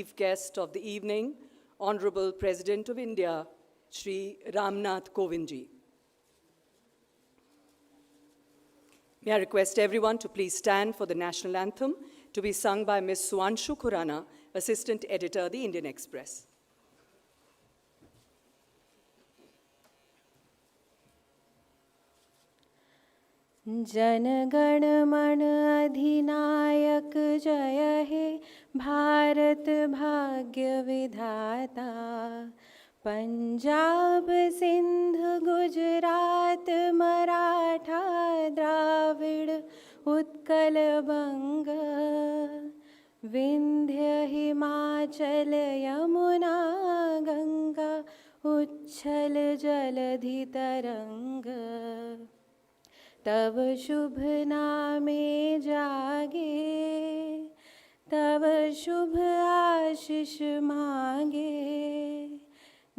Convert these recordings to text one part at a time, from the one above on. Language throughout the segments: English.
chief guest of the evening, Honorable President of India, Shri Ramnath Goenka. May I request everyone to please stand for the national anthem to be sung by Ms. Suanshu Khurana, Assistant Editor, The Indian Express. Jana Gana मन अधिनायक जय हे भारत भाग्य विधाता पंजाब सिंध गुजरात मराठा द्राविड़ उत्कल बंग विंध्य हिमाचल यमुना गंगा उच्छल जलधि तरंग तब शुभ नामे जागे तब शुभ आशीष मांगे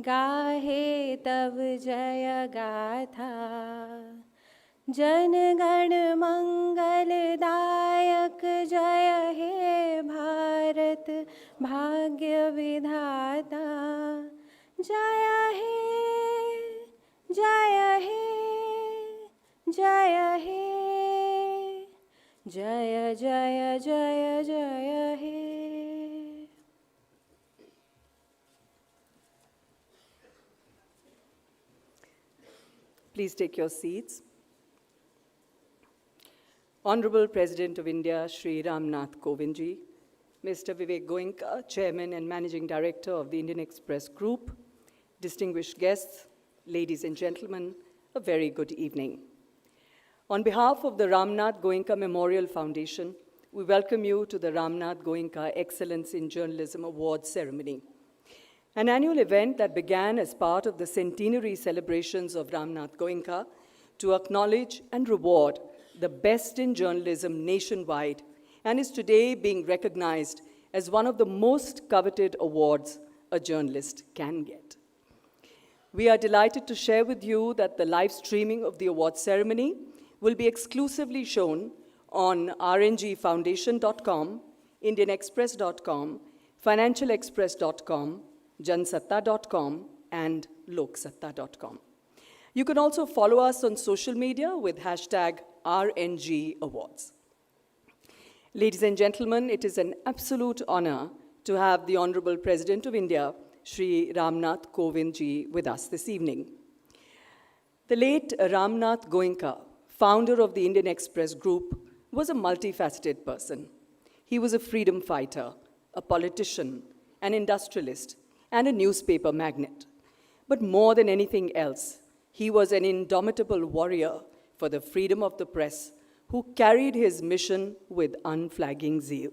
गाहे तब जय गाथा जन गण मंगलदायक जय हे भारत भाग्य विधाता जय हे जय हे जय हे जय जय जय जय हे. Please take your seats. Honorable President of India, Shri Ramnath Goenka, Mr. Goenka, Chairman and Managing Director of the Indian Express Group, distinguished guests, ladies and gentlemen, a very good evening. On behalf of the Ramnath Goenka Memorial Foundation, we welcome you to the Ramnath Goenka Excellence in Journalism Awards ceremony, an annual event that began as part of the centenary celebrations of Ramnath Goenka to acknowledge and reward the best in journalism nationwide and is today being recognized as one of the most coveted awards a journalist can get. We are delighted to share with you that the live streaming of the award ceremony will be exclusively shown on rngfoundation.com, indianexpress.com, financialexpress.com, jansatta.com, and loksatta.com. You can also follow us on social media with hashtag RNG Awards. Ladies and gentlemen, it is an absolute honor to have the Honorable President of India, Shri Ramnath Goenka, with us this evening. The late Ramnath Goenka, founder of the Indian Express Group, was a multifaceted person. He was a freedom fighter, a politician, an industrialist, and a newspaper magnate. But more than anything else, he was an indomitable warrior for the freedom of the press who carried his mission with unflagging zeal.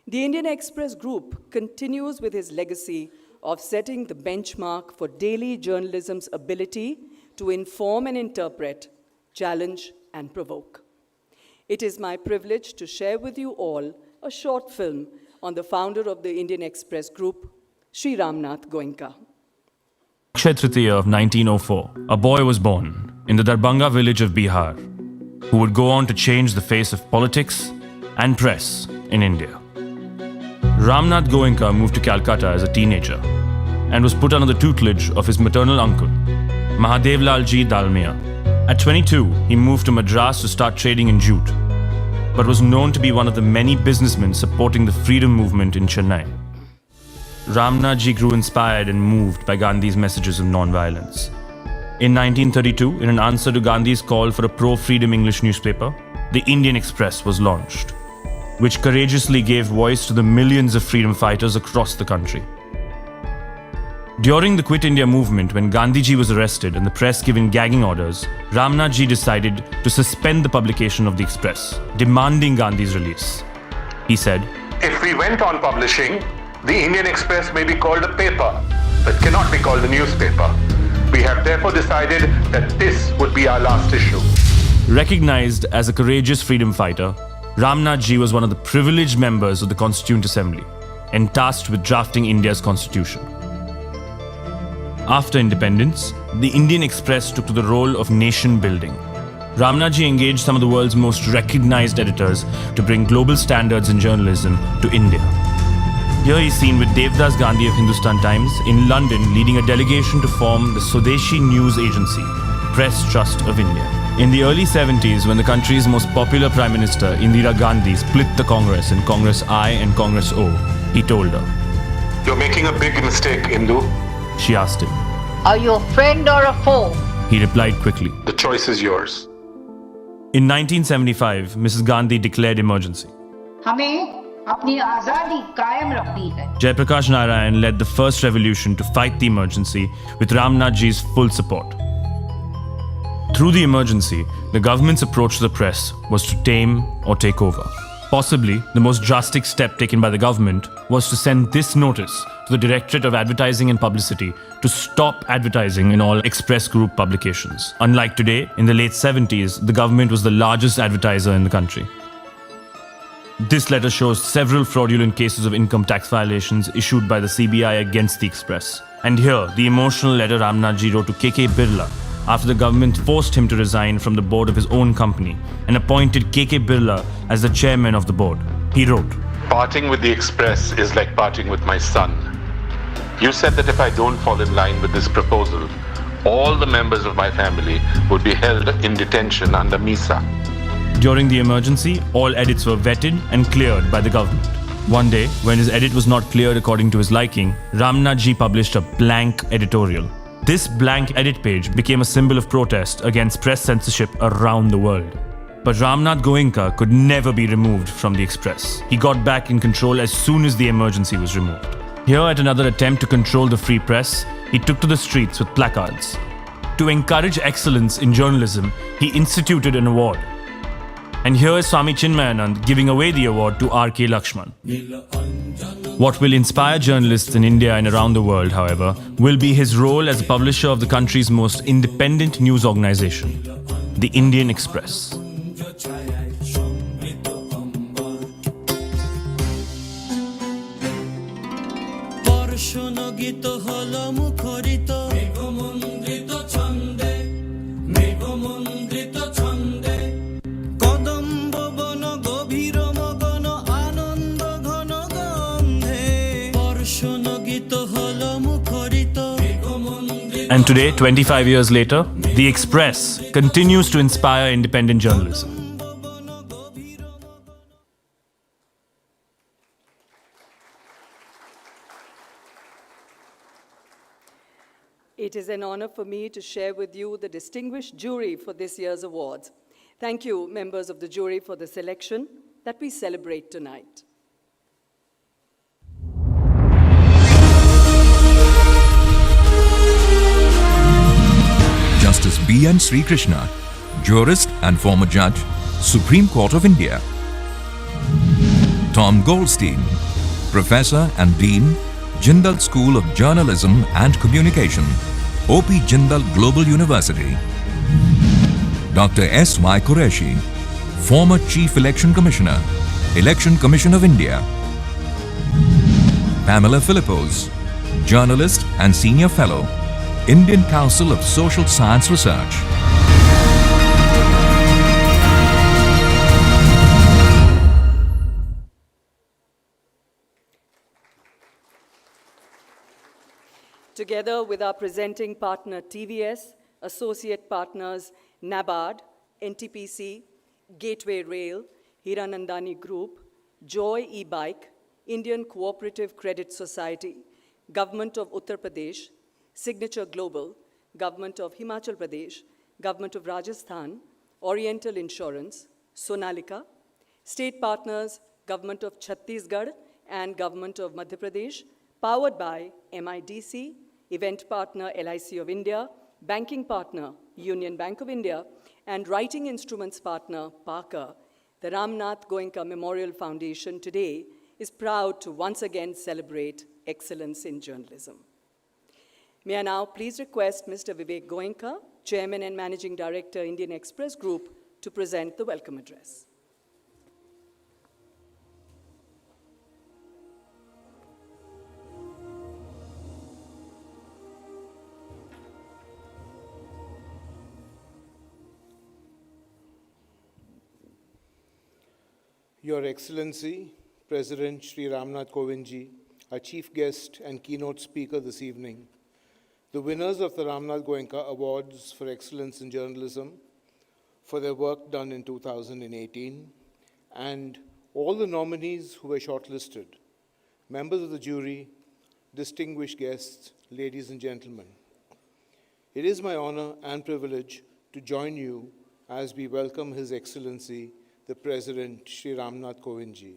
The Indian Express Group continues with his legacy of setting the benchmark for daily journalism's ability to inform and interpret, challenge, and provoke. It is my privilege to share with you all a short film on the founder of the Indian Express Group, Shri Ramnath Goenka. Akshaya Tritiya of 1904, a boy was born in the Darbhanga village of Bihar, who would go on to change the face of politics and press in India. Ramnath Goenka moved to Calcutta as a teenager and was put under the tutelage of his maternal uncle, Mahadevlalji Dalmia. At 22, he moved to Madras to start trading in jute, but was known to be one of the many businessmen supporting the freedom movement in Chennai. Ramnathji grew inspired and moved by Gandhi's messages of non-violence. In 1932, in an answer to Gandhi's call for a pro-freedom English newspaper, the Indian Express was launched, which courageously gave voice to the millions of freedom fighters across the country. During the Quit India movement, when Gandhiji was arrested and the press given gagging orders, Ramnathji decided to suspend the publication of the Express, demanding Gandhi's release. He said, "If we went on publishing, the Indian Express may be called a paper, but cannot be called a newspaper. We have therefore decided that this would be our last issue." Recognized as a courageous freedom fighter, Ramnathji was one of the privileged members of the Constituent Assembly and tasked with drafting India's constitution. After independence, the Indian Express took to the role of nation building. Ramnathji engaged some of the world's most recognized editors to bring global standards in journalism to India. Here he's seen with Devdas Gandhi of Hindustan Times in London leading a delegation to form the Swadeshi News Agency, Press Trust of India. In the early 70s, when the country's most popular Prime Minister, Indira Gandhi, split the Congress in Congress I and Congress O, he told her. You're making a big mistake, Indu. She asked him. Are you a friend or a foe? He replied quickly. The choice is yours. In 1975, Mrs. Gandhi declared emergency. हमें अपनी आजादी कायम रखनी है. Jayaprakash Narayan led the first revolution to fight the emergency with Ramnathji's full support. Through the emergency, the government's approach to the press was to tame or take over. Possibly, the most drastic step taken by the government was to send this notice to the Directorate of Advertising and Publicity to stop advertising in all Express Group publications. Unlike today, in the late 70s, the government was the largest advertiser in the country. This letter shows several fraudulent cases of income tax violations issued by the CBI against the Express. And here, the emotional letter Ramnathji wrote to KK Birla after the government forced him to resign from the board of his own company and appointed KK Birla as the chairman of the board. He wrote, Parting with the Express is like parting with my son. You said that if I don't fall in line with this proposal, all the members of my family would be held in detention under MISA. During the emergency, all edits were vetted and cleared by the government. One day, when his edit was not cleared according to his liking, Ramnathji published a blank editorial. This blank edit page became a symbol of protest against press censorship around the world. But Ramnath Goenka could never be removed from the Express. He got back in control as soon as the emergency was removed. Here, at another attempt to control the free press, he took to the streets with placards. To encourage excellence in journalism, he instituted an award. And here is Swami Chinmayanand giving away the award to R.K. Lakshman. What will inspire journalists in India and around the world, however, will be his role as a publisher of the country's most independent news organization, the Indian Express. And today, 25 years later, the Express continues to inspire independent journalism. It is an honor for me to share with you the distinguished jury for this year's awards. Thank you, members of the jury, for the selection that we celebrate tonight. Justice B.N. Sri Krishna, jurist and former judge, Supreme Court of India. Tom Goldstein, professor and dean, Jindal School of Journalism and Communication, O.P. Jindal Global University. Dr. S.Y. Qureshi, former Chief Election Commissioner, Election Commission of India. Pamela Philippos, journalist and senior fellow, Indian Council of Social Science Research. Together with our presenting partner TVS, associate partners NABARD, NTPC, Gateway Rail, Hiranandani Group, Joy e-Bike, Indian Cooperative Credit Society, Government of Uttar Pradesh, Signature Global, Government of Himachal Pradesh, Government of Rajasthan, Oriental Insurance, Sonalika, state partners, Government of Chhattisgarh and Government of Madhya Pradesh, powered by MIDC, event partner LIC of India, banking partner Union Bank of India, and writing instruments partner Parker. The Ramnath Goenka Memorial Foundation today is proud to once again celebrate excellence in journalism. May I now please request Mr. Vivek Goenka, Chairman and Managing Director, Indian Express Group, to present the welcome address. Your Excellency, President Shri Ramnath Kovind ji, our chief guest and keynote speaker this evening, the winners of the Ramnath Goenka Awards for Excellence in Journalism for their work done in 2018, and all the nominees who were shortlisted, members of the jury, distinguished guests, ladies and gentlemen. It is my honor and privilege to join you as we welcome His Excellency, the President, Shri Ramnath Goenka.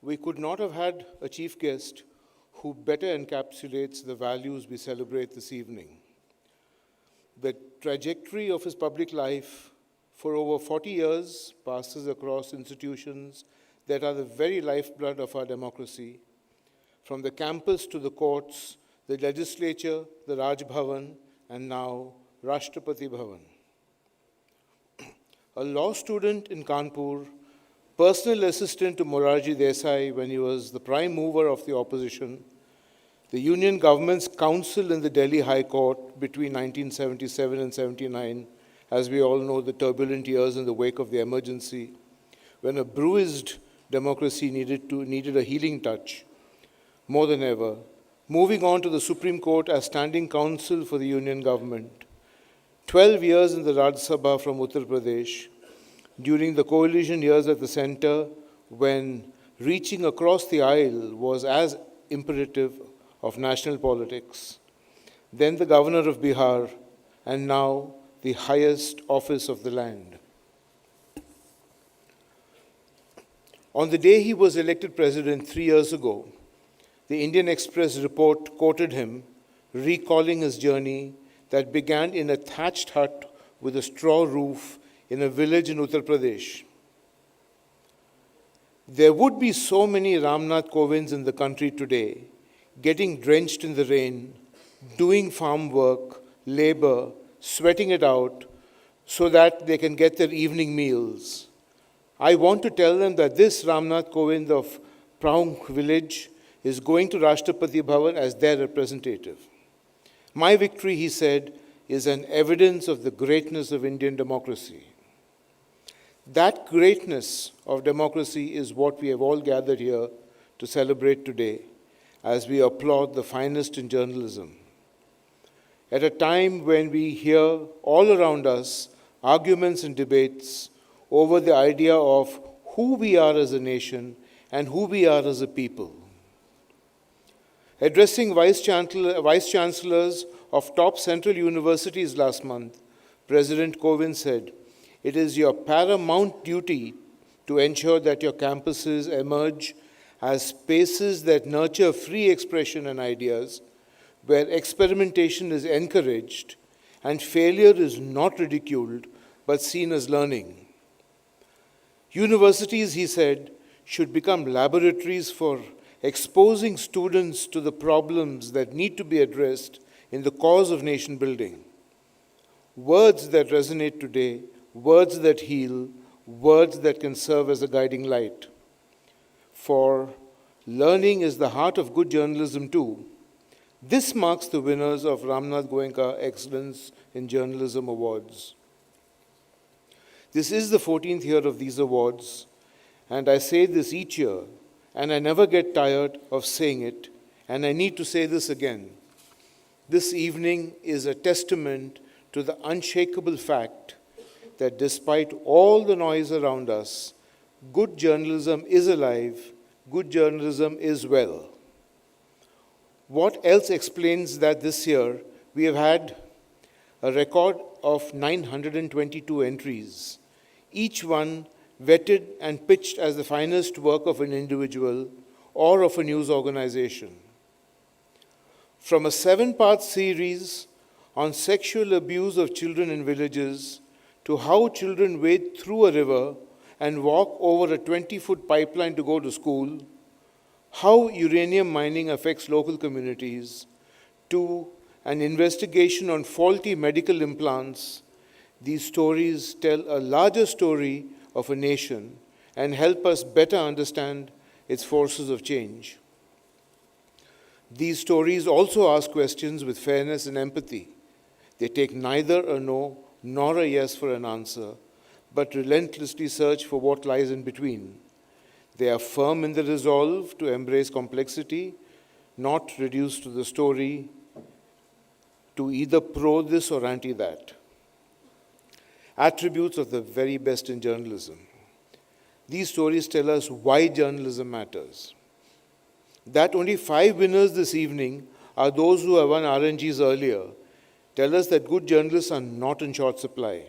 We could not have had a chief guest who better encapsulates the values we celebrate this evening. The trajectory of his public life for over 40 years passes across institutions that are the very lifeblood of our democracy, from the campus to the courts, the legislature, the Raj Bhavan, and now Rashtrapati Bhavan. A law student in Kanpur, personal assistant to Morarji Desai when he was the prime mover of the opposition, the Union government's counsel in the Delhi High Court between 1977 and 79, as we all know, the turbulent years in the wake of the emergency, when a bruised democracy needed a healing touch more than ever, moving on to the Supreme Court as standing counsel for the Union government, 12 years in the Rajya Sabha from Uttar Pradesh, during the coalition years at the center, when reaching across the aisle was as imperative of national politics, then the governor of Bihar, and now the highest office of the land. On the day he was elected president 3 years ago, the Indian Express report quoted him, recalling his journey that began in a thatched hut with a straw roof in a village in Uttar Pradesh. There would be so many Ramnath Kovinds in the country today, getting drenched in the rain, doing farm work, labor, sweating it out, so that they can get their evening meals. I want to tell them that this Ramnath Kovind of Praunk village is going to Rashtrapati Bhavan as their representative. My victory, he said, is an evidence of the greatness of Indian democracy. That greatness of democracy is what we have all gathered here to celebrate today, as we applaud the finest in journalism. At a time when we hear all around us arguments and debates over the idea of who we are as a nation and who we are as a people. Addressing vice chancellors of top central universities last month, President Kovind said, "It is your paramount duty to ensure that your campuses emerge as spaces that nurture free expression and ideas, where experimentation is encouraged and failure is not ridiculed but seen as learning. Universities, he said, should become laboratories for exposing students to the problems that need to be addressed in the cause of nation building. Words that resonate today, words that heal, words that can serve as a guiding light. For learning is the heart of good journalism too. This marks the winners of Ramnath Goenka Excellence in Journalism Awards. This is the 14th year of these awards, and I say this each year, and I never get tired of saying it, and I need to say this again. This evening is a testament to the unshakable fact that despite all the noise around us, good journalism is alive, good journalism is well. What else explains that this year we have had a record of 922 entries, each one vetted and pitched as the finest work of an individual or of a news organization? From a 7-part series on sexual abuse of children in villages to how children wade through a river and walk over a 20-foot pipeline to go to school, how uranium mining affects local communities, to an investigation on faulty medical implants, these stories tell a larger story of a nation and help us better understand its forces of change. These stories also ask questions with fairness and empathy. They take neither a no nor a yes for an answer, but relentlessly search for what lies in between. They are firm in the resolve to embrace complexity, not reduced to the story, to either pro this or anti that. Attributes of the very best in journalism. These stories tell us why journalism matters. That only 5 winners this evening are those who have won RNGs earlier tell us that good journalists are not in short supply.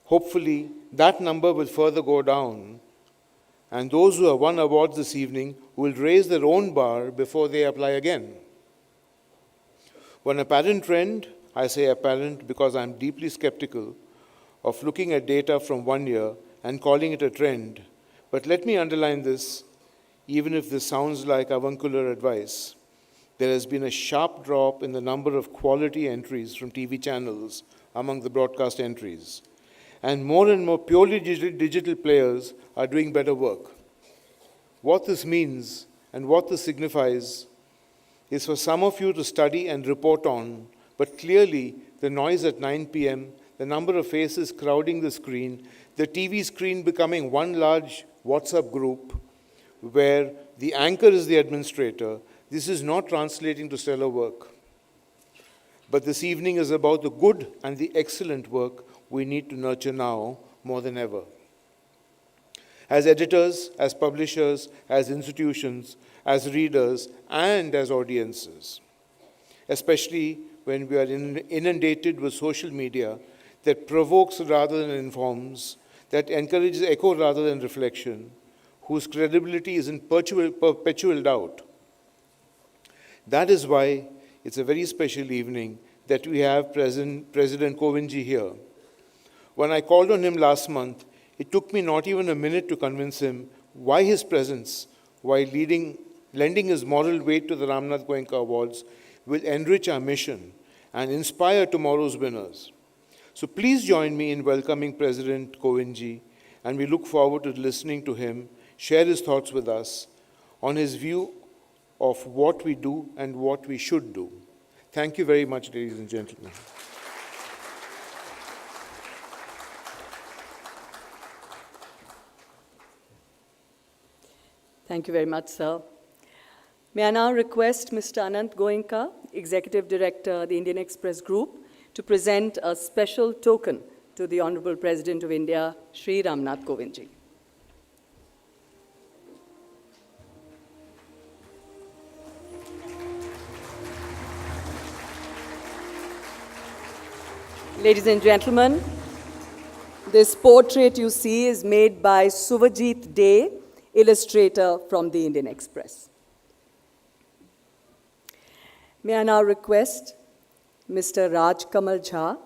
Hopefully, that number will further go down, and those who have won awards this evening will raise their own bar before they apply again. One apparent trend, I say apparent because I'm deeply skeptical of looking at data from 1 year and calling it a trend, but let me underline this, even if this sounds like avuncular advice. There has been a sharp drop in the number of quality entries from TV channels among the broadcast entries. And more purely digital players are doing better work. What this means and what this signifies is for some of you to study and report on, but clearly the noise at 9 p.m., the number of faces crowding the screen, the TV screen becoming one large WhatsApp group where the anchor is the administrator, this is not translating to stellar work. But this evening is about the good and the excellent work we need to nurture now more than ever. As editors, as publishers, as institutions, as readers, and as audiences, especially when we are inundated with social media that provokes rather than informs, that encourages echo rather than reflection, whose credibility is in perpetual doubt. That is why it's a very special evening that we have President Kovindji here. When I called on him last month, it took me not even a minute to convince him why his presence, while lending his moral weight to the Ramnath Goenka Awards, will enrich our mission and inspire tomorrow's winners. So please join me in welcoming President Kovindji, and we look forward to listening to him share his thoughts with us on his view of what we do and what we should do. Thank you very much, ladies and gentlemen. Thank you very much, sir. May I now request Mr. Anant Goenka, Executive Director, the Indian Express Group, to present a special token to the Honorable President of India, Shri Ramnath Govindji. Ladies and gentlemen, this portrait you see is made by Suvajit Dey, illustrator from the Indian Express. May I now request Mr. Raj Kamal Jha,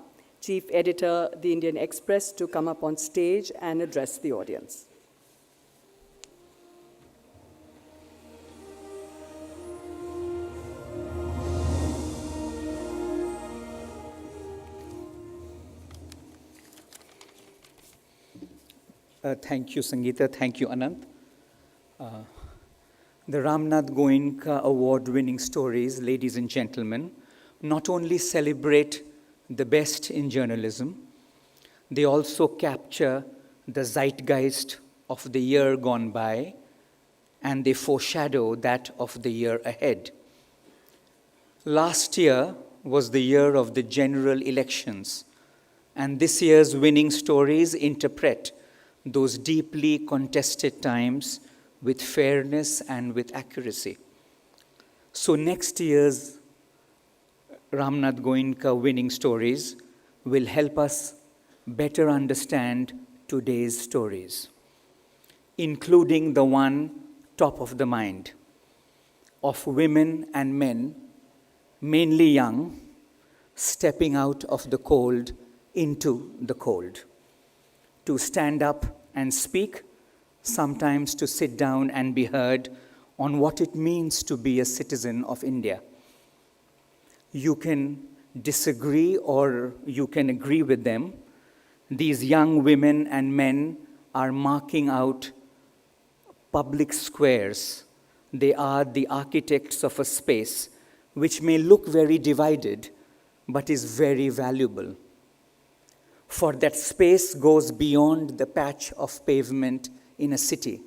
Chief Editor, the Indian Express, to come up on stage and address the audience. Thank you, Sangeeta. Thank you, Anant. The Ramnath Goenka Award-winning stories, ladies and gentlemen, not only celebrate the best in journalism, they also capture the zeitgeist of the year gone by, and they foreshadow that of the year ahead. Last year was the year of the general elections, and this year's winning stories interpret those deeply contested times with fairness and with accuracy. So next year's Ramnath Goenka winning stories will help us better understand today's stories, including the one top of the mind of women and men, mainly young, stepping out of the cold into the cold, to stand up and speak, sometimes to sit down and be heard on what it means to be a citizen of India. You can disagree or you can agree with them. These young women and men are marking out public squares. They are the architects of a space which may look very divided, but is very valuable. For that space goes beyond the patch of pavement in a city.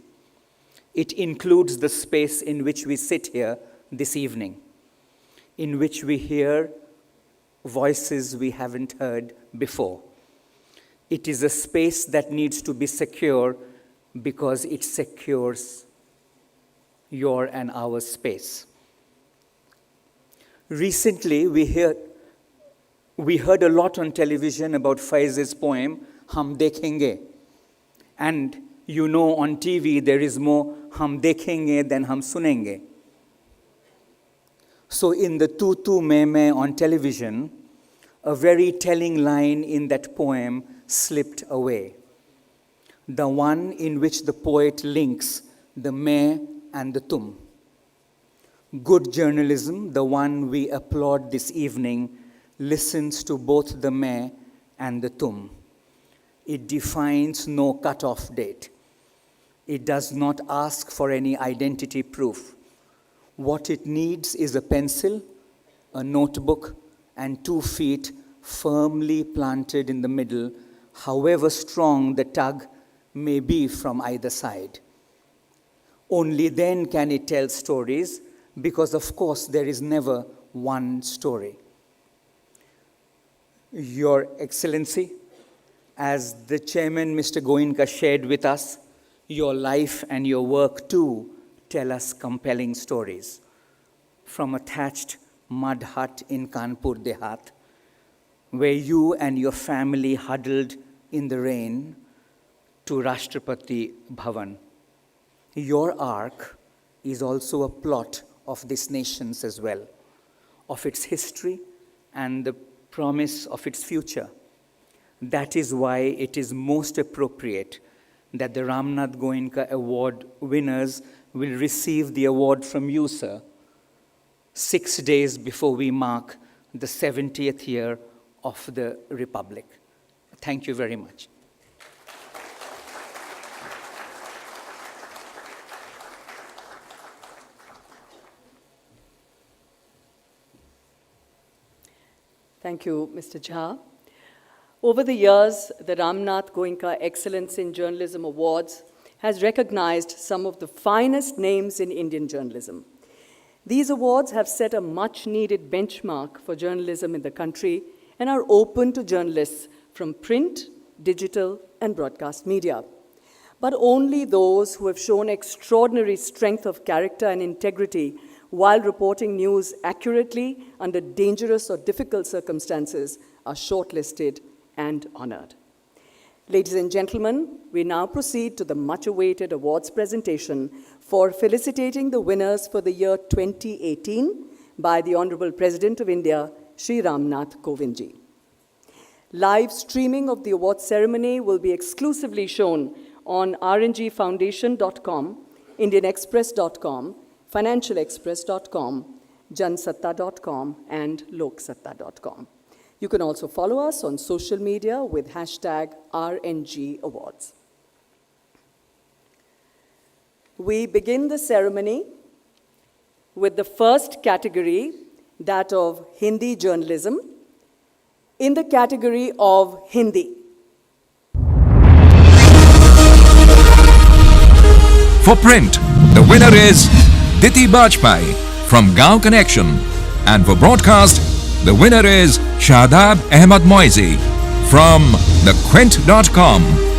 It includes the space in which we sit here this evening, in which we hear voices we haven't heard before. It is a space that needs to be secure because it secures your and our space. Recently, we heard a lot on television about Faiz's poem, Hum Dekhenge. And you know on TV there is more Hum Dekhenge than Hum Sunenge. So in the Tu Tu Me Me on television, a very telling line in that poem slipped away. The one in which the poet links the me and the tum. Good journalism, the one we applaud this evening, listens to both the me and the tum. It defines no cut-off date. It does not ask for any identity proof. What it needs is a pencil, a notebook, and 2 feet firmly planted in the middle, however strong the tug may be from either side. Only then can it tell stories, because of course there is never one story. Your Excellency, as the Chairman, Mr. Goenka, shared with us, your life and your work too tell us compelling stories. From a thatched mud hut in Kanpur Dehat, where you and your family huddled in the rain, to Rashtrapati Bhavan. Your arc is also a plot of this nation's as well, of its history and the promise of its future. That is why it is most appropriate that the Ramnath Goenka Award winners will receive the award from you, sir, 6 days before we mark the 70th year of the Republic. Thank you very much. Thank you, Mr. Jha. Over the years, the Ramnath Goenka Excellence in Journalism Awards has recognized some of the finest names in Indian journalism. These awards have set a much-needed benchmark for journalism in the country and are open to journalists from print, digital, and broadcast media. But only those who have shown extraordinary strength of character and integrity while reporting news accurately under dangerous or difficult circumstances are shortlisted and honored. Ladies and gentlemen, we now proceed to the much-awaited awards presentation for felicitating the winners for the year 2018 by the Honorable President of India, Shri Ramnath Goenka ji. Live streaming of the awards ceremony will be exclusively shown on rngfoundation.com, indianexpress.com, financialexpress.com, jansatta.com, and loksatta.com. You can also follow us on social media with hashtag RNG Awards. We begin the ceremony with the first category, that of Hindi journalism, in the category of Hindi. For print, the winner is Diti Bajpai from Gaon Connection, and for broadcast, the winner is Shadab Ahmad Moizi from thequint.com.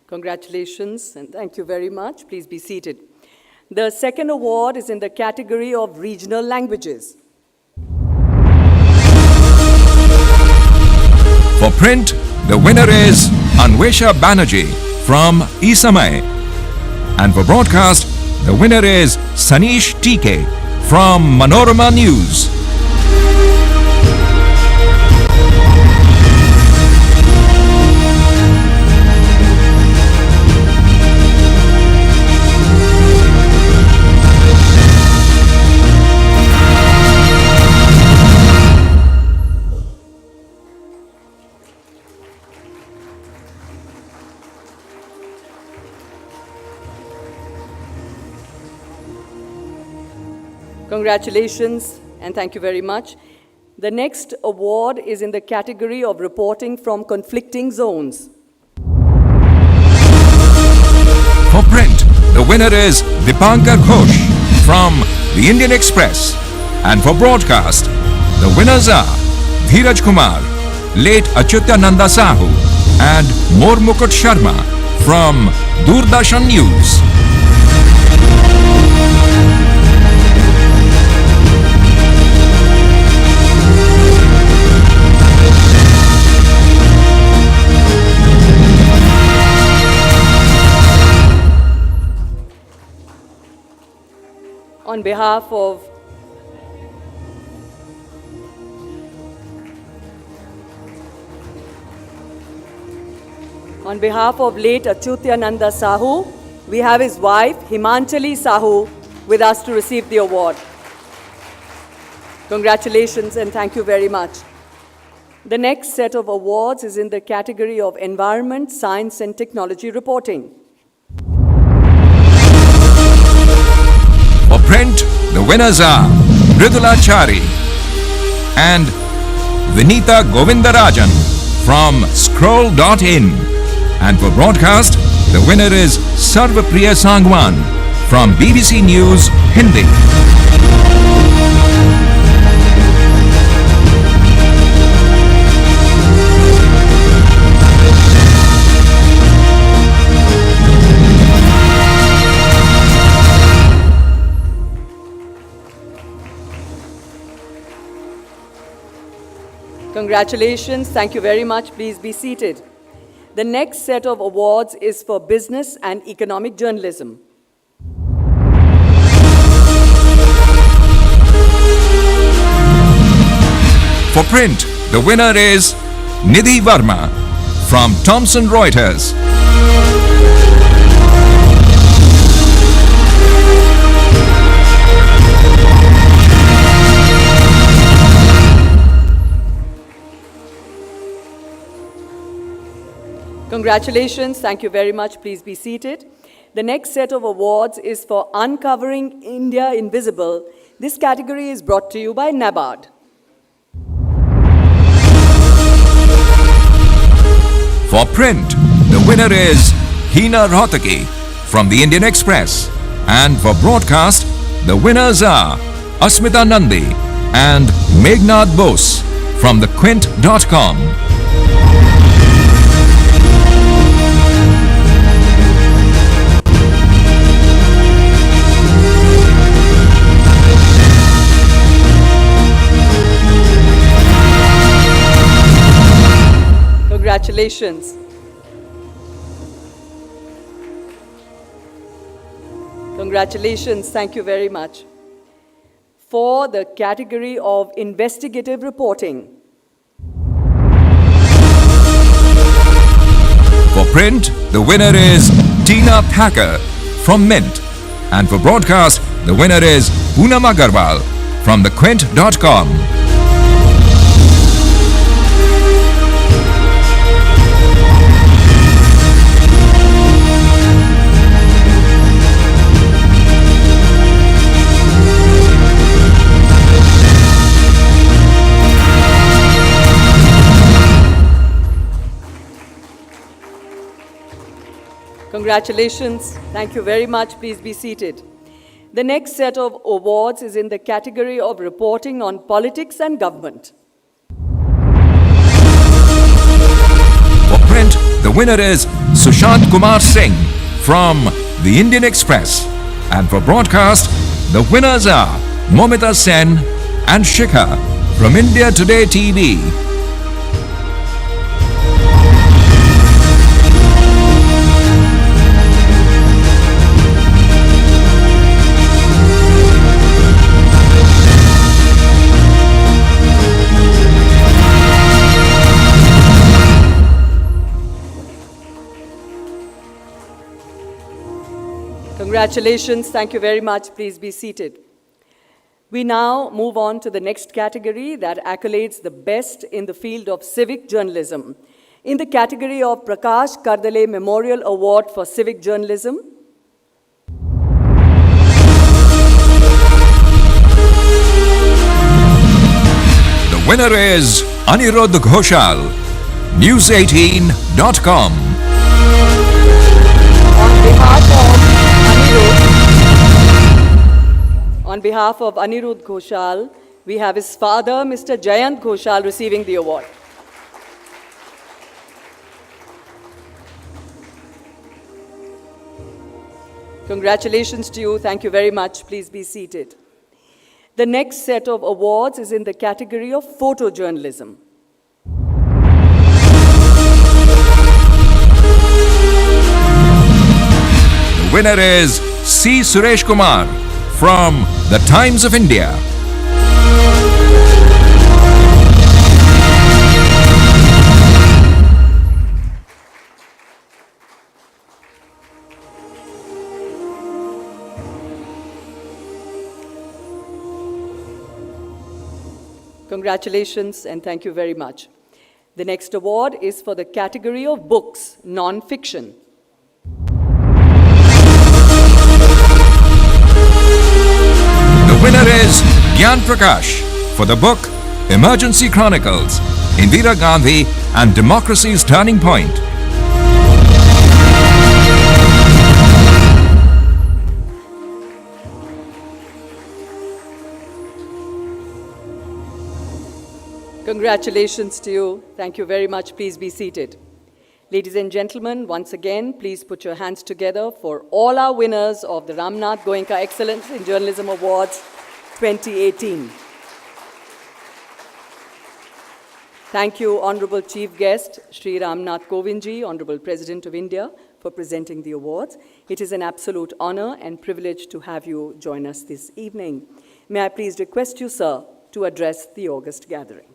Congratulations and thank you very much. Please be seated. The second award is in the category of regional languages. For print, the winner is Anwesha Banerjee from Isamay. And for broadcast, the winner is Sanish TK from Manorama News. Congratulations and thank you very much. The next award is in the category of reporting from conflicting zones. For print, the winner is Dipankar Ghosh from the Indian Express. And for broadcast, the winners are Dheeraj Kumar, late Achyutananda Sahu, and Mormukut Sharma from Doordarshan News. On behalf of late Achyutananda Sahu, we have his wife Himanchali Sahu with us to receive the award. Congratulations and thank you very much. The next set of awards is in the category of Environment, Science and Technology Reporting. For print, the winners are Mridula Chari and Vinita Govindarajan from Scroll.in. And for broadcast, the winner is Sarvapriya Sangwan from BBC News Hindi. Congratulations, thank you very much. Please be seated. The next set of awards is for business and economic journalism. For print, the winner is Nidhi Verma from Thomson Reuters. Congratulations, thank you very much. Please be seated. The next set of awards is for Uncovering India Invisible. This category is brought to you by NABARD. For print, the winner is Hina Rohtaki from the Indian Express. And for broadcast, the winners are Asmita Nandi and Meghnad Bose from thequint.com. Congratulations. Congratulations, thank you very much. For the category of investigative reporting. For print, the winner is Tina Packer from Mint. And for broadcast, the winner is Poonam Agarwal from thequint.com. Congratulations. Thank you very much. Please be seated. The next set of awards is in the category of reporting on politics and government. For print, the winner is Sushant Kumar Singh from the Indian Express. And for broadcast, the winners are Momita Sen and Shikha from India Today TV. Congratulations. Thank you very much. Please be seated. We now move on to the next category that accolades the best in the field of civic journalism. In the category of Prakash Kardale Memorial Award for Civic Journalism. winner is Anirudh Ghoshal. News18.com. On behalf of Anirudh Ghoshal, we have his father, Mr. Jayant Ghoshal, receiving the award. Congratulations to you. Thank you very much. Please be seated. The next set of awards is in the category of photojournalism. The winner is C. Suresh Kumar from The Times of India. Congratulations and thank you very much. The next award is for the category of books, non-fiction. The winner is Gyan Prakash for the book Emergency Chronicles, Indira Gandhi and Democracy's Turning Point. Congratulations to you. Thank you very much. Please be seated. Ladies and gentlemen, once again, please put your hands together for all our winners of the Ramnath Goenka Excellence in Journalism Awards 2018. Thank you, Honorable Chief Guest, Shri Ramnath Kovind, Honorable President of India, for presenting the awards. It is an absolute honor and privilege to have you join us this evening. May I please request you, sir, to address the August gathering.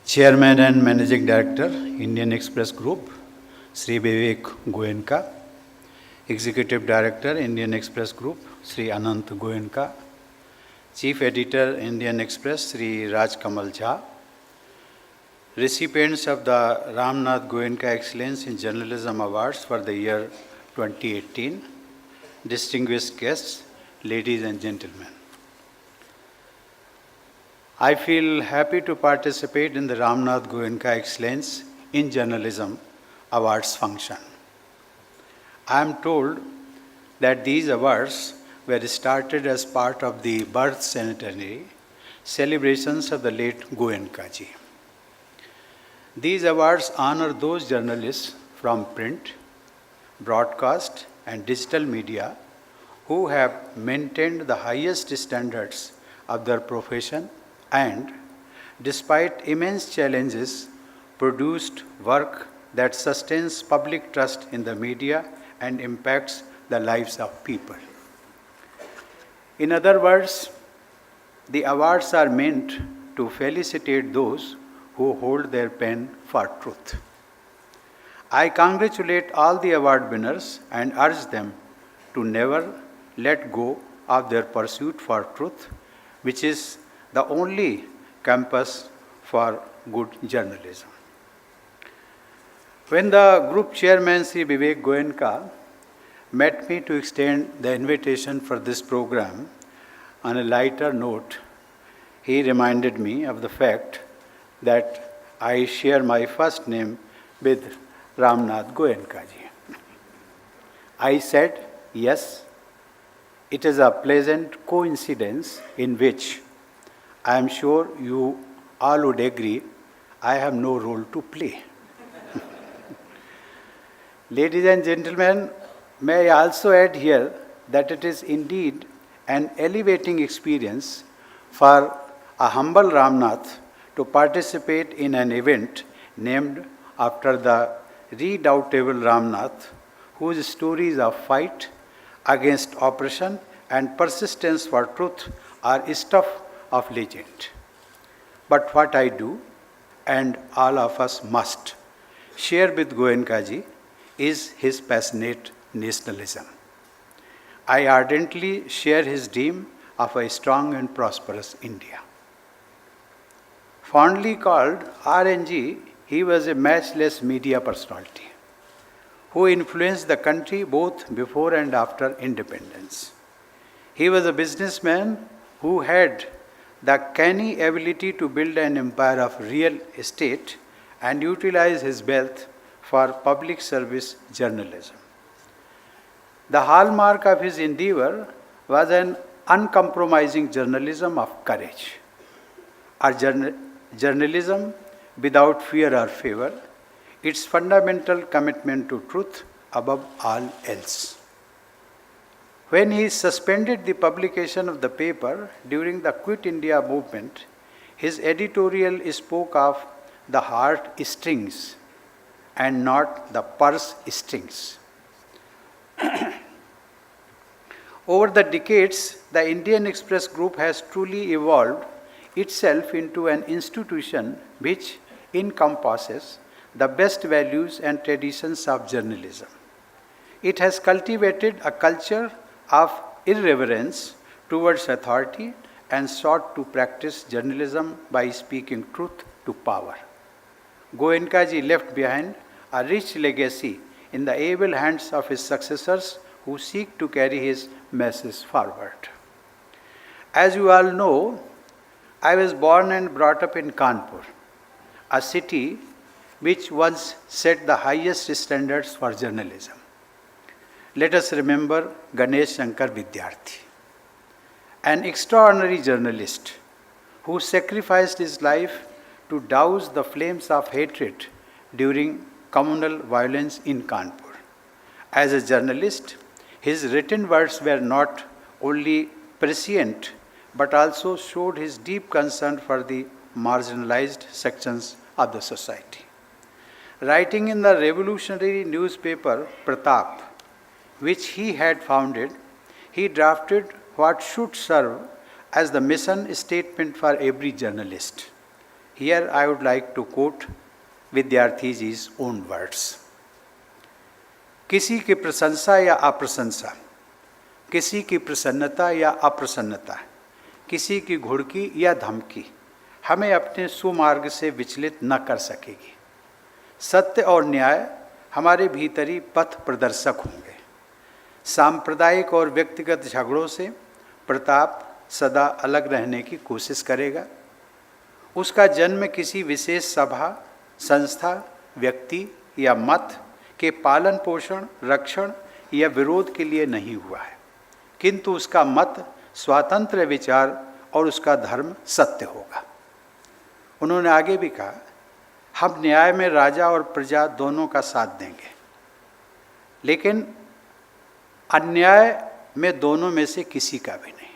Chairman and Managing Director, Indian Express Group, Sri Vivek Goenka. Executive Director, Indian Express Group, Sri Anant Goenka. Chief Editor, Indian Express, Sri Raj Kamal Jha. Recipients of the Ramnath Goenka Excellence in Journalism Awards for the year 2018. Distinguished guests, ladies and gentlemen. I feel happy to participate in the Ramnath Goenka Excellence in Journalism Awards function. I am told that these awards were started as part of the birth centenary celebrations of the late Goenka ji. These awards honor those journalists from print, broadcast, and digital media who have maintained the highest standards of their profession and, despite immense challenges, produced work that sustains public trust in the media and impacts the lives of people. In other words, the awards are meant to felicitate those who hold their pen for truth. I congratulate all the award winners and urge them to never let go of their pursuit for truth, which is the only compass for good journalism. When the group chairman, Sri Vivek Goenka, met me to extend the invitation for this program on a lighter note, he reminded me of the fact that I share my first name with Ramnath Goenka ji. I said, yes, it is a pleasant coincidence in which I am sure you all would agree I have no role to play. Ladies and gentlemen, may I also add here that it is indeed an elevating experience for a humble Ramnath to participate in an event named after the redoubtable Ramnath, whose stories of fight against oppression and persistence for truth are stuff of legend. But what I do, and all of us must, share with Goenka ji is his passionate nationalism. I ardently share his dream of a strong and prosperous India. Fondly called RNG, he was a matchless media personality who influenced the country both before and after independence. He was a businessman who had the canny ability to build an empire of real estate and utilize his wealth for public service journalism. The hallmark of his endeavor was an uncompromising journalism of courage, a journalism without fear or favor, its fundamental commitment to truth above all else. When he suspended the publication of the paper during the Quit India movement, his editorial spoke of the heart strings and not the purse strings. Over the decades, the Indian Express Group has truly evolved itself into an institution which encompasses the best values and traditions of journalism. It has cultivated a culture of irreverence towards authority and sought to practice journalism by speaking truth to power. Goenka ji left behind a rich legacy in the able hands of his successors who seek to carry his message forward. As you all know, I was born and brought up in Kanpur, a city which once set the highest standards for journalism. Let us remember Ganesh Shankar Vidyarthi, an extraordinary journalist who sacrificed his life to douse the flames of hatred during communal violence in Kanpur. As a journalist, his written words were not only prescient but also showed his deep concern for the marginalized sections of the society. Writing in the revolutionary newspaper Pratap, which he had founded, he drafted what should serve as the mission statement for every journalist. Here I would like to quote Vidyarthi ji's own words. किसी की प्रशंसा या अप्रशंसा, किसी की प्रसन्नता या अप्रसन्नता, किसी की घुड़की या धमकी हमें अपने सुमार्ग से विचलित न कर सकेगी। सत्य और न्याय हमारे भीतरी पथ प्रदर्शक होंगे। सांप्रदायिक और व्यक्तिगत झगड़ों से प्रताप सदा अलग रहने की कोशिश करेगा। उसका जन्म किसी विशेष सभा, संस्था, व्यक्ति या मत के पालन पोषण, रक्षण या विरोध के लिए नहीं हुआ है, किंतु उसका मत स्वातंत्र्य विचार और उसका धर्म सत्य होगा। उन्होंने आगे भी कहा, हम न्याय में राजा और प्रजा दोनों का साथ देंगे, लेकिन अन्याय में दोनों में से किसी का भी नहीं।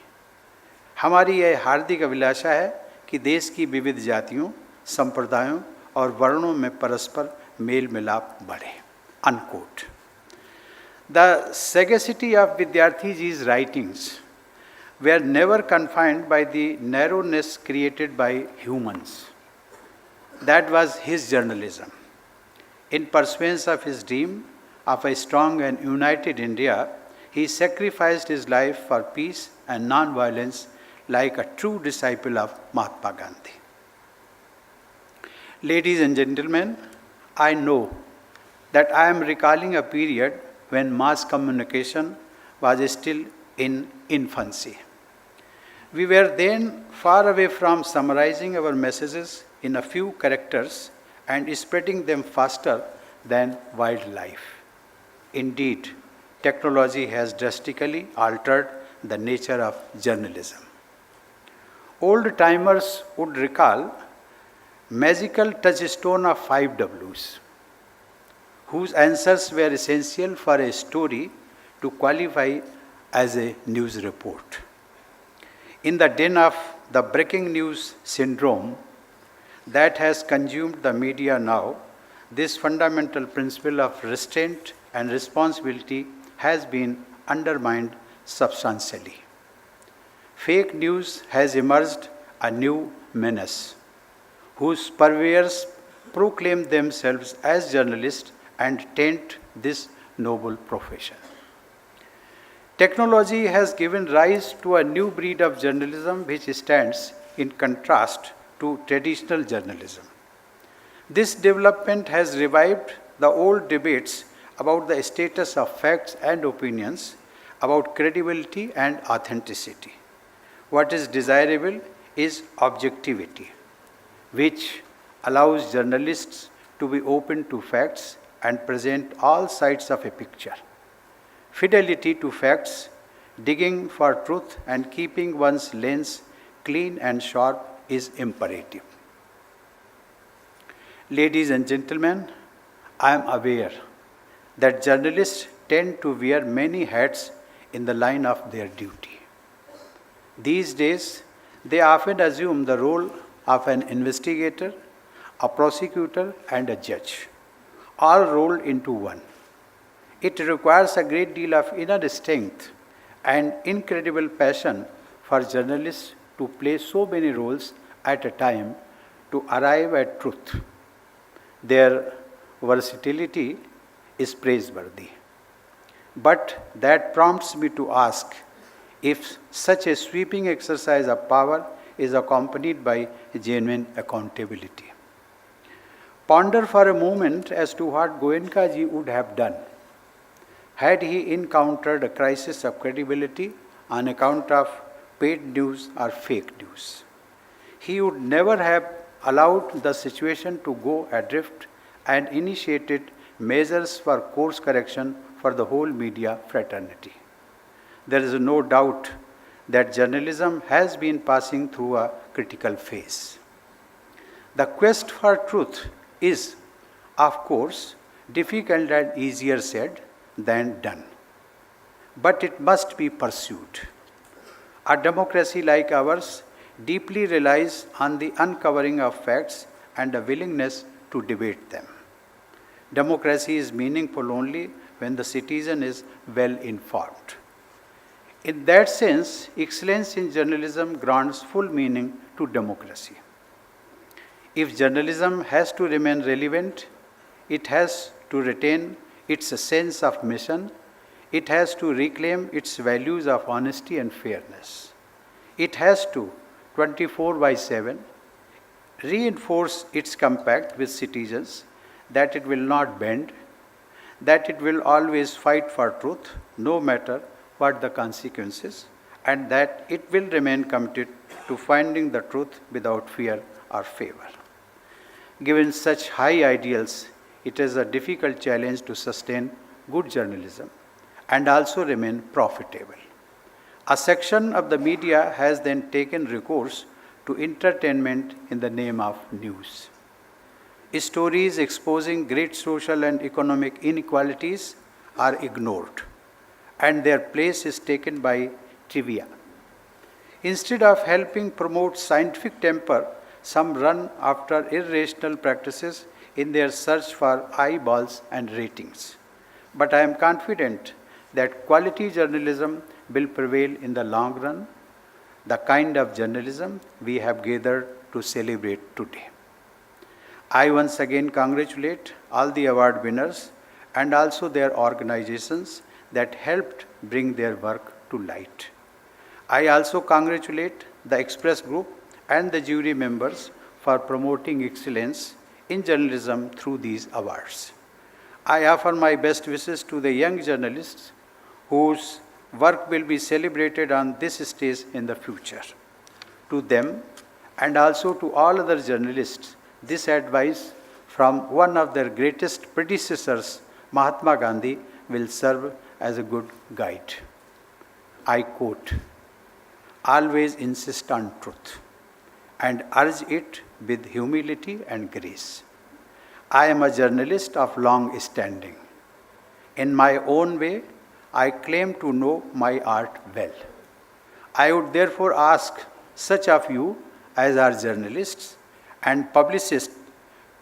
हमारी यह हार्दिक अभिलाषा है कि देश की विविध जातियों, संप्रदायों और वर्णों में परस्पर मेल मिलाप बढ़े। Unquote. The sagacity of Vidyarthi ji's writings were never confined by the narrowness created by humans. That was his journalism. In pursuance of his dream of a strong and united India, he sacrificed his life for peace and non-violence like a true disciple of Mahatma Gandhi. Ladies and gentlemen, I know that I am recalling a period when mass communication was still in infancy. We were then far away from summarizing our messages in a few characters and spreading them faster than wildlife. Indeed, technology has drastically altered the nature of journalism. Old timers would recall magical touchstone of 5 Ws, whose answers were essential for a story to qualify as a news report. In the den of the breaking news syndrome that has consumed the media now, this fundamental principle of restraint and responsibility has been undermined substantially. Fake news has emerged a new menace, whose purveyors proclaim themselves as journalists and taint this noble profession. Technology has given rise to a new breed of journalism which stands in contrast to traditional journalism. This development has revived the old debates about the status of facts and opinions, about credibility and authenticity. What is desirable is objectivity, which allows journalists to be open to facts and present all sides of a picture. Fidelity to facts, digging for truth, and keeping one's lens clean and sharp is imperative. Ladies and gentlemen, I am aware that journalists tend to wear many hats in the line of their duty. These days, they often assume the role of an investigator, a prosecutor, and a judge, all rolled into one. It requires a great deal of inner strength and incredible passion for journalists to play so many roles at a time to arrive at truth. Their versatility is praiseworthy. But that prompts me to ask if such a sweeping exercise of power is accompanied by genuine accountability. Ponder for a moment as to what Goenka ji would have done had he encountered a crisis of credibility on account of paid news or fake news. He would never have allowed the situation to go adrift and initiated measures for course correction for the whole media fraternity. There is no doubt that journalism has been passing through a critical phase. The quest for truth is, of course, difficult and easier said than done. But it must be pursued. A democracy like ours deeply relies on the uncovering of facts and a willingness to debate them. Democracy is meaningful only when the citizen is well informed. In that sense, excellence in journalism grants full meaning to democracy. If journalism has to remain relevant, it has to retain its sense of mission, it has to reclaim its values of honesty and fairness. It has to, 24/7, reinforce its compact with citizens that it will not bend, that it will always fight for truth, no matter what the consequences, and that it will remain committed to finding the truth without fear or favor. Given such high ideals, it is a difficult challenge to sustain good journalism and also remain profitable. A section of the media has then taken recourse to entertainment in the name of news. Stories exposing great social and economic inequalities are ignored, and their place is taken by trivia. Instead of helping promote scientific temper, some run after irrational practices in their search for eyeballs and ratings. But I am confident that quality journalism will prevail in the long run, the kind of journalism we have gathered to celebrate today. I once again congratulate all the award winners and also their organizations that helped bring their work to light. I also congratulate the Express Group and the jury members for promoting excellence in journalism through these awards. I offer my best wishes to the young journalists whose work will be celebrated on this stage in the future. To them and also to all other journalists, this advice from one of their greatest predecessors, Mahatma Gandhi, will serve as a good guide. I quote, "Always insist on truth and urge it with humility and grace. I am a journalist of long standing. In my own way, I claim to know my art well. I would therefore ask such of you as are journalists and publicists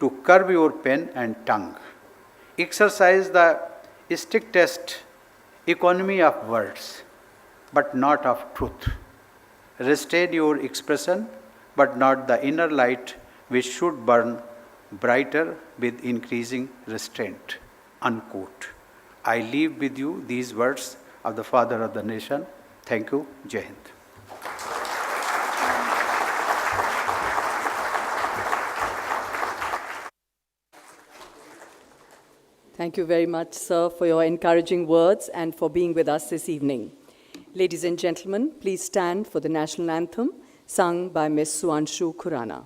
to curb your pen and tongue. Exercise the strictest economy of words, but not of truth. Restrain your expression, but not the inner light which should burn brighter with increasing restraint." Unquote. I leave with you these words of the Father of the Nation. Thank you. Jai Hind. Thank you very much, sir, for your encouraging words and for being with us this evening. Ladies and gentlemen, please stand for the national anthem sung by Ms. Suanshu Khurana.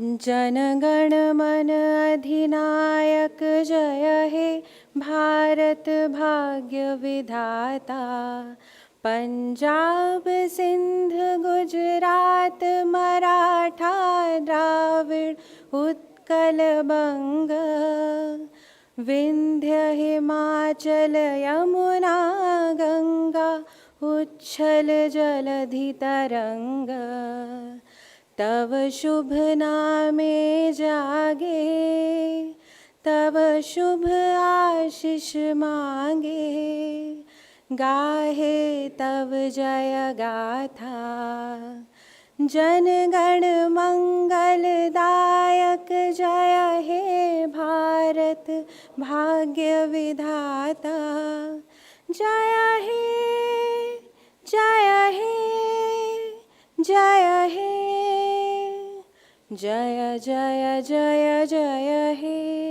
जनगण मन अधिनायक जय हे भारत भाग्य विधाता पंजाब सिंध गुजरात मराठा द्राविड़ उत्कल बंग विंध्य हिमाचल यमुना गंगा उच्छल जलधि तरंग तव शुभ नामे जागे तव शुभ आशीष मांगे गाहे तव जय गाथा जन गण मंगलदायक जय हे भारत भाग्य विधाता जय हे जय हे जय हे जय जय जय जय हे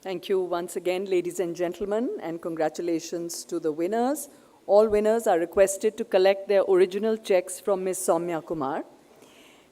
Thank you once again, ladies and gentlemen, and congratulations to the winners. All winners are requested to collect their original checks from Ms. Soumya Kumar.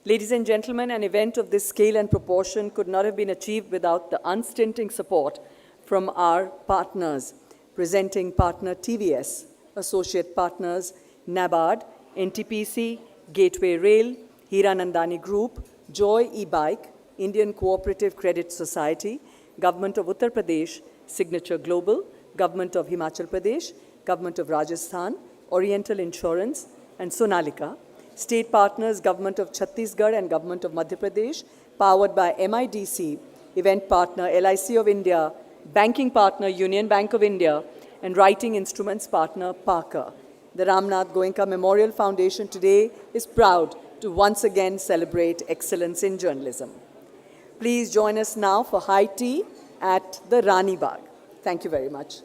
Ladies and gentlemen, an event of this scale and proportion could not have been achieved without the unstinting support from our partners, presenting partner TVS, associate partners NABARD, NTPC, Gateway Rail, Hiranandani Group, Joy e-Bike, Indian Cooperative Credit Society, Government of Uttar Pradesh, Signature Global, Government of Himachal Pradesh, Government of Rajasthan, Oriental Insurance, and Sonalika. State partners, Government of Chhattisgarh and Government of Madhya Pradesh, powered by MIDC, event partner LIC of India, banking partner Union Bank of India, and writing instruments partner Parker. The Ramnath Goenka Memorial Foundation today is proud to once again celebrate excellence in journalism. Please join us now for high tea at the Rani Bagh. Thank you very much.